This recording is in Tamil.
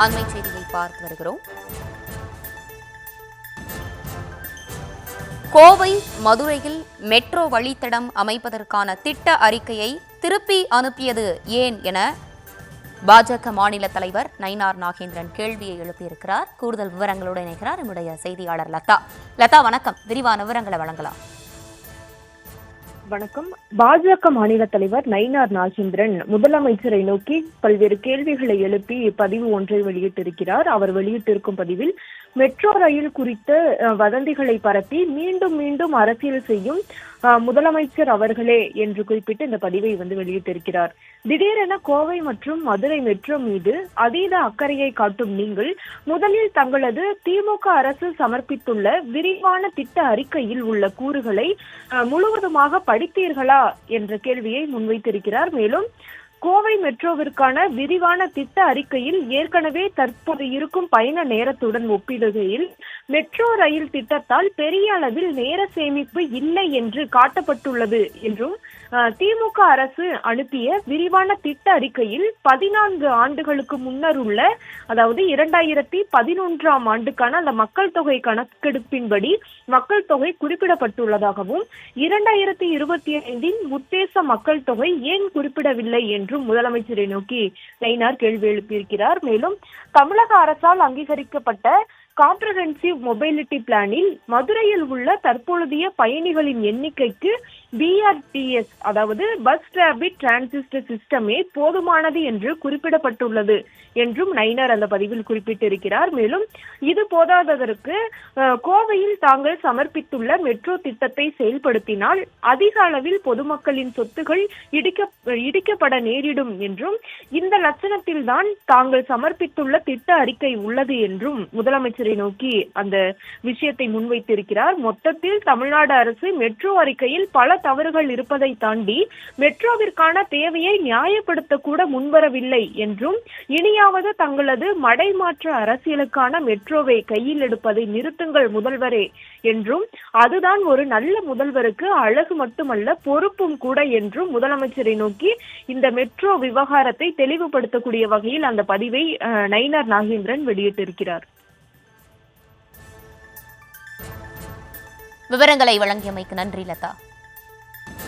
அண்மை செய்தியை பார்த்து வருகிறோம். கோவை மதுரையில் மெட்ரோ வழித்தடம் அமைப்பதற்கான திட்ட அறிக்கையை திருப்பி அனுப்பியது ஏன் என பாஜக மாநில தலைவர் நயினார் நாகேந்திரன் கேள்வியை எழுப்பியிருக்கிறார். கூடுதல் விவரங்களோடு இணைகிறார் நம்முடைய செய்தியாளர் லதா. லதா, வணக்கம். விரிவான விவரங்களை வழங்கலாம். வணக்கம். பாஜக மாநில தலைவர் நயினார் நாகேந்திரன் முதலமைச்சரை நோக்கி பல்வேறு கேள்விகளை எழுப்பி பதிவு ஒன்றை வெளியிட்டிருக்கிறார். அவர் வெளியிட்டிருக்கும் பதிவில் மெட்ரோ ரயில் குறித்த வதந்திகளை பரப்பி மீண்டும் மீண்டும் அரசியல் செய்யும் முதலமைச்சர் அவர்களே என்று குறிப்பிட்டு இந்த பதிவை வெளியிட்டிருக்கிறார். திடீரென கோவை மற்றும் மதுரை மெட்ரோ மீது அதீத அக்கறையை காட்டும் நீங்கள் முதலில் தங்களது திமுக அரசு சமர்ப்பித்துள்ள விரிவான திட்ட அறிக்கையில் உள்ள கூறுகளை முழுவதுமாக படித்தீர்களா என்ற கேள்வியை முன்வைத்திருக்கிறார். மேலும் கோவை மெட்ரோவிற்கான விரிவான திட்ட அறிக்கையில் ஏற்கனவே தற்போது இருக்கும் பயண நேரத்துடன் ஒப்பிடுகையில் மெட்ரோ ரயில் திட்டத்தால் பெரிய அளவில் நேர சேமிப்பு இல்லை என்று காட்டப்பட்டுள்ளது என்றும் திமுக அரசு அனுப்பிய விரிவான திட்ட அறிக்கையில் 14 ஆண்டுகளுக்கு முன்னர் உள்ள, அதாவது 2011ஆம் ஆண்டுக்கான அந்த மக்கள் தொகை கணக்கெடுப்பின்படி மக்கள் தொகை குறிப்பிடப்பட்டுள்ளதாகவும் 2025இன் உத்தேச மக்கள் தொகை ஏன் குறிப்பிடவில்லை என்றும் முதலமைச்சரை நோக்கி நயினார் கேள்வி எழுப்பியிருக்கிறார். மேலும் தமிழக அரசால் அங்கீகரிக்கப்பட்ட காம்ப்ரஹென்சிவ் மொபைலிட்டி பிளானில் மதுரையில் உள்ள தற்பொழுதைய பயணிகளின் எண்ணிக்கைக்கு BRTS, அதாவது பஸ் ரேபிட் டிரான்சிட் சிஸ்டமே போதுமானது என்று குறிப்பிடப்பட்டுள்ளது என்றும் நயினார் அந்த பதிவில் குறிப்பிட்டிருக்கிறார். மேலும் இது போதாததற்கு கோவையில் தாங்கள் சமர்ப்பித்துள்ள மெட்ரோ திட்டத்தை செயல்படுத்தினால் அதிக அளவில் பொதுமக்களின் சொத்துகள் இடிக்கப்பட நேரிடும் என்றும் இந்த லட்சணத்தில் தான் தாங்கள் சமர்ப்பித்துள்ள திட்ட அறிக்கை உள்ளது என்றும் முதலமைச்சரை நோக்கி அந்த விஷயத்தை முன்வைத்திருக்கிறார். மொத்தத்தில் தமிழ்நாடு அரசு மெட்ரோ அறிக்கையில் பல தவறுகள் இருப்பதை தாண்டி மெட்ரோவிற்கான தேவையை நியாயப்படுத்த கூட முன்வரவில்லை என்றும் இனியாவது தங்களது மடைமாற்ற அரசியலுக்கான மெட்ரோவை கையில் எடுப்பதை நிறுத்துங்கள் முதல்வரே என்றும் அதுதான் ஒரு நல்ல முதல்வருக்கு அழகு மட்டுமல்ல பொறுப்பும் கூட என்றும் முதலமைச்சரை நோக்கி இந்த மெட்ரோ விவகாரத்தை தெளிவுபடுத்தக்கூடிய வகையில் அந்த பதிவை நயினார் நாகேந்திரன் வெளியிட்டிருக்கிறார். விவரங்களை வழங்கியமைக்கு நன்றி லதா.